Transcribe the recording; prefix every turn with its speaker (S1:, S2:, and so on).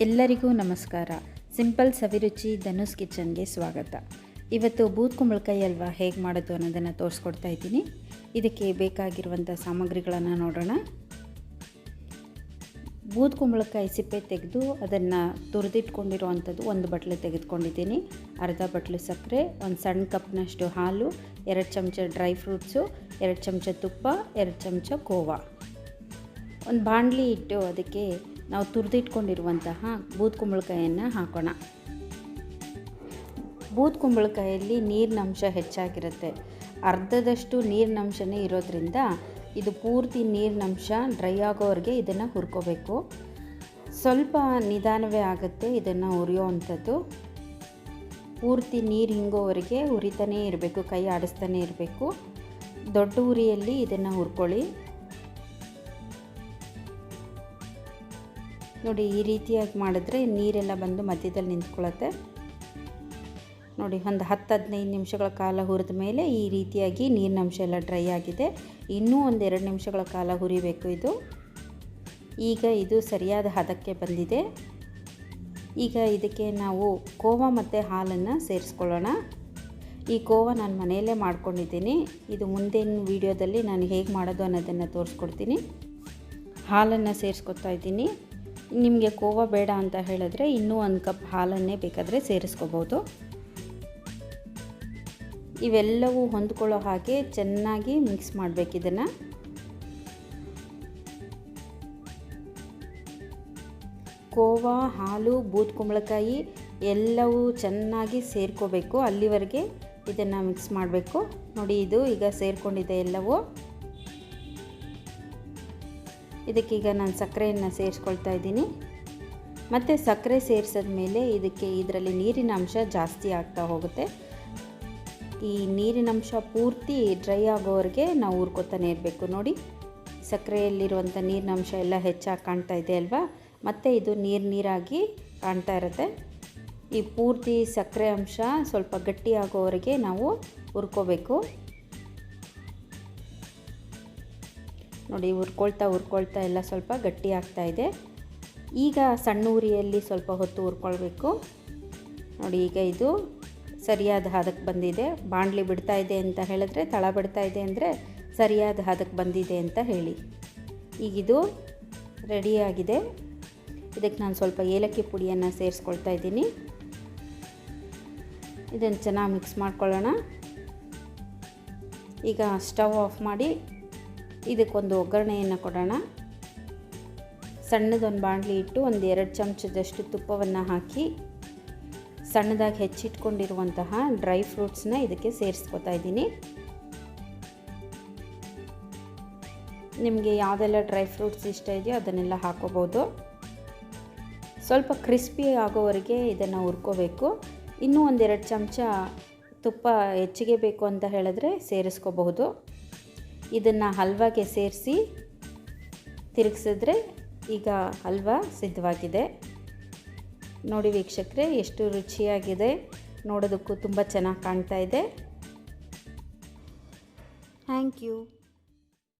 S1: ಎಲ್ಲರಿಗೂ ನಮಸ್ಕಾರ. ಸಿಂಪಲ್ ಸವಿರುಚಿ ಧನುಸ್ ಕಿಚನ್ಗೆ ಸ್ವಾಗತ. ಇವತ್ತು ಬೂದ್ ಕುಂಬಳಕಾಯಿ ಹಲ್ವಾ ಹೇಗೆ ಮಾಡೋದು ಅನ್ನೋದನ್ನು ತೋರಿಸ್ಕೊಡ್ತಾ ಇದ್ದೀನಿ. ಇದಕ್ಕೆ ಬೇಕಾಗಿರುವಂಥ ಸಾಮಗ್ರಿಗಳನ್ನು ನೋಡೋಣ. ಬೂದ್ ಕುಂಬಳಕಾಯಿ ಸಿಪ್ಪೆ ತೆಗೆದು ಅದನ್ನು ತುರಿದಿಟ್ಕೊಂಡಿರುವಂಥದ್ದು ಒಂದು ಬಟ್ಲು ತೆಗೆದುಕೊಂಡಿದ್ದೀನಿ. ಅರ್ಧ ಬಟ್ಲು ಸಕ್ಕರೆ, ಒಂದು ಸಣ್ಣ ಕಪ್ನಷ್ಟು ಹಾಲು, 2 ಚಮಚ ಡ್ರೈ ಫ್ರೂಟ್ಸು, 2 ಚಮಚ ತುಪ್ಪ, 2 ಚಮಚ ಖೋವಾ. ಒಂದು ಬಾಣಲಿ ಇಟ್ಟು ಅದಕ್ಕೆ ನಾವು ತುರಿದಿಟ್ಕೊಂಡಿರುವಂತಹ ಬೂದ್ ಕುಂಬಳಕಾಯಿಯನ್ನು ಹಾಕೋಣ. ಬೂದ್ ಕುಂಬಳಕಾಯಲ್ಲಿ ನೀರಿನ ಅಂಶ ಹೆಚ್ಚಾಗಿರುತ್ತೆ. ಅರ್ಧದಷ್ಟು ನೀರಿನ ಅಂಶನೇ ಇರೋದ್ರಿಂದ ಇದು ಪೂರ್ತಿ ನೀರಿನ ಅಂಶ ಡ್ರೈ ಆಗೋವರೆಗೆ ಇದನ್ನು ಹುರ್ಕೋಬೇಕು. ಸ್ವಲ್ಪ ನಿಧಾನವೇ ಆಗುತ್ತೆ ಇದನ್ನು ಹುರಿಯೋ ಅಂಥದ್ದು. ಪೂರ್ತಿ ನೀರು ಹಿಂಗೋವರೆಗೆ ಹುರಿತಾನೇ ಇರಬೇಕು, ಕೈ ಆಡಿಸ್ತಾನೆ ಇರಬೇಕು. ದೊಡ್ಡ ಉರಿಯಲ್ಲಿ ಇದನ್ನು ಹುರ್ಕೊಳ್ಳಿ. ನೋಡಿ, ಈ ರೀತಿಯಾಗಿ ಮಾಡಿದ್ರೆ ನೀರೆಲ್ಲ ಬಂದು ಮಧ್ಯದಲ್ಲಿ ನಿಂತ್ಕೊಳ್ಳುತ್ತೆ. ನೋಡಿ, ಒಂದು 10-15 ನಿಮಿಷಗಳ ಕಾಲ ಹುರಿದ ಮೇಲೆ ಈ ರೀತಿಯಾಗಿ ನೀರಿನ ಅಂಶ ಎಲ್ಲ ಡ್ರೈ ಆಗಿದೆ. ಇನ್ನೂ ಒಂದು 2 ನಿಮಿಷಗಳ ಕಾಲ ಹುರಿಬೇಕು ಇದು. ಈಗ ಇದು ಸರಿಯಾದ ಹದಕ್ಕೆ ಬಂದಿದೆ. ಈಗ ಇದಕ್ಕೆ ನಾವು ಖೋವಾ ಮತ್ತು ಹಾಲನ್ನು ಸೇರಿಸ್ಕೊಳ್ಳೋಣ. ಈ ಖೋವಾ ನಾನು ಮನೆಯಲ್ಲೇ ಮಾಡ್ಕೊಂಡಿದ್ದೀನಿ. ಇದು ಮುಂದಿನ ವೀಡಿಯೋದಲ್ಲಿ ನಾನು ಹೇಗೆ ಮಾಡೋದು ಅನ್ನೋದನ್ನು ತೋರಿಸ್ಕೊಡ್ತೀನಿ. ಹಾಲನ್ನು ಸೇರಿಸ್ಕೊತಾ ಇದ್ದೀನಿ. ನಿಮಗೆ ಖೋವಾ ಬೇಡ ಅಂತ ಹೇಳಿದ್ರೆ ಇನ್ನೂ 1 ಕಪ್ ಹಾಲನ್ನೇ ಬೇಕಾದರೆ ಸೇರಿಸ್ಕೋಬೋದು. ಇವೆಲ್ಲವೂ ಹೊಂದ್ಕೊಳ್ಳೋ ಹಾಗೆ ಚೆನ್ನಾಗಿ ಮಿಕ್ಸ್ ಮಾಡಬೇಕು ಇದನ್ನು. ಖೋವಾ, ಹಾಲು, ಬೂದ್ ಕುಂಬಳಕಾಯಿ ಎಲ್ಲವೂ ಚೆನ್ನಾಗಿ ಸೇರ್ಕೋಬೇಕು. ಅಲ್ಲಿವರೆಗೆ ಇದನ್ನು ಮಿಕ್ಸ್ ಮಾಡಬೇಕು. ನೋಡಿ, ಇದು ಈಗ ಸೇರಿಕೊಂಡಿದೆ ಎಲ್ಲವೂ. ಇದಕ್ಕೀಗ ನಾನು ಸಕ್ಕರೆಯನ್ನು ಸೇರಿಸ್ಕೊಳ್ತಾ ಇದ್ದೀನಿ. ಮತ್ತು ಸಕ್ಕರೆ ಸೇರಿಸಿದ ಮೇಲೆ ಇದರಲ್ಲಿ ನೀರಿನ ಅಂಶ ಜಾಸ್ತಿ ಆಗ್ತಾ ಹೋಗುತ್ತೆ. ಈ ನೀರಿನ ಅಂಶ ಪೂರ್ತಿ ಡ್ರೈ ಆಗೋವರೆಗೆ ನಾವು ಹುರ್ಕೊತಾನೆ ಇರಬೇಕು. ನೋಡಿ, ಸಕ್ಕರೆಯಲ್ಲಿರುವಂಥ ನೀರಿನ ಅಂಶ ಎಲ್ಲ ಹೆಚ್ಚಾಗಿ ಕಾಣ್ತಾ ಇದೆ ಅಲ್ವಾ? ಮತ್ತು ಇದು ನೀರಾಗಿ ಕಾಣ್ತಾ ಇರುತ್ತೆ. ಈ ಪೂರ್ತಿ ಸಕ್ಕರೆ ಅಂಶ ಸ್ವಲ್ಪ ಗಟ್ಟಿ ಆಗೋವರೆಗೆ ನಾವು ಹುರ್ಕೋಬೇಕು. ನೋಡಿ, ಹುರ್ಕೊಳ್ತಾ ಎಲ್ಲ ಸ್ವಲ್ಪ ಗಟ್ಟಿ ಆಗ್ತಾ ಇದೆ. ಈಗ ಸಣ್ಣ ಉರಿಯಲ್ಲಿ ಸ್ವಲ್ಪ ಹೊತ್ತು ಹುರ್ಕೊಳ್ಬೇಕು. ನೋಡಿ, ಈಗ ಇದು ಸರಿಯಾದ ಹದಕ್ಕೆ ಬಂದಿದೆ. ಬಾಣಲಿ ಬಿಡ್ತಾ ಇದೆ ಅಂತ ಹೇಳಿದ್ರೆ, ತಳ ಬಿಡ್ತಾ ಇದೆ ಅಂದರೆ ಸರಿಯಾದ ಹದಕ್ಕೆ ಬಂದಿದೆ ಅಂತ ಹೇಳಿ. ಈಗಿದು ರೆಡಿಯಾಗಿದೆ. ಇದಕ್ಕೆ ನಾನು ಸ್ವಲ್ಪ ಏಲಕ್ಕಿ ಪುಡಿಯನ್ನು ಸೇರಿಸ್ಕೊಳ್ತಾ ಇದ್ದೀನಿ. ಇದನ್ನು ಚೆನ್ನಾಗಿ ಮಿಕ್ಸ್ ಮಾಡ್ಕೊಳ್ಳೋಣ. ಈಗ ಸ್ಟವ್ ಆಫ್ ಮಾಡಿ ಇದಕ್ಕೊಂದು ಒಗ್ಗರಣೆಯನ್ನು ಕೊಡೋಣ. ಸಣ್ಣದೊಂದು ಬಾಣಲಿ ಇಟ್ಟು ಒಂದು 2 ಚಮಚದಷ್ಟು ತುಪ್ಪವನ್ನು ಹಾಕಿ ಸಣ್ಣದಾಗಿ ಹೆಚ್ಚಿಟ್ಕೊಂಡಿರುವಂತಹ ಡ್ರೈ ಫ್ರೂಟ್ಸ್ನ ಇದಕ್ಕೆ ಸೇರಿಸ್ಕೊತಾ ಇದ್ದೀನಿ. ನಿಮಗೆ ಯಾವುದೆಲ್ಲ ಡ್ರೈ ಫ್ರೂಟ್ಸ್ ಇಷ್ಟ ಇದೆಯೋ ಅದನ್ನೆಲ್ಲ ಹಾಕೋಬೋದು. ಸ್ವಲ್ಪ ಕ್ರಿಸ್ಪಿ ಆಗೋವರೆಗೆ ಇದನ್ನು ಹುರ್ಕೋಬೇಕು. ಇನ್ನೂ ಒಂದು 2 ಚಮಚ ತುಪ್ಪ ಹೆಚ್ಚಿಗೆ ಬೇಕು ಅಂತ ಹೇಳಿದ್ರೆ ಸೇರಿಸ್ಕೋಬಹುದು. ಇದನ್ನು ಹಲ್ವಾಗೆ ಸೇರಿಸಿ ತಿರುಗಿಸಿದ್ರೆ ಈಗ ಹಲ್ವಾ ಸಿದ್ಧವಾಗಿದೆ. ನೋಡಿ ವೀಕ್ಷಕರೇ, ಎಷ್ಟು ರುಚಿಯಾಗಿದೆ. ನೋಡೋದಕ್ಕೂ ತುಂಬ ಚೆನ್ನಾಗಿ ಕಾಣ್ತಾ ಇದೆ. Thank you.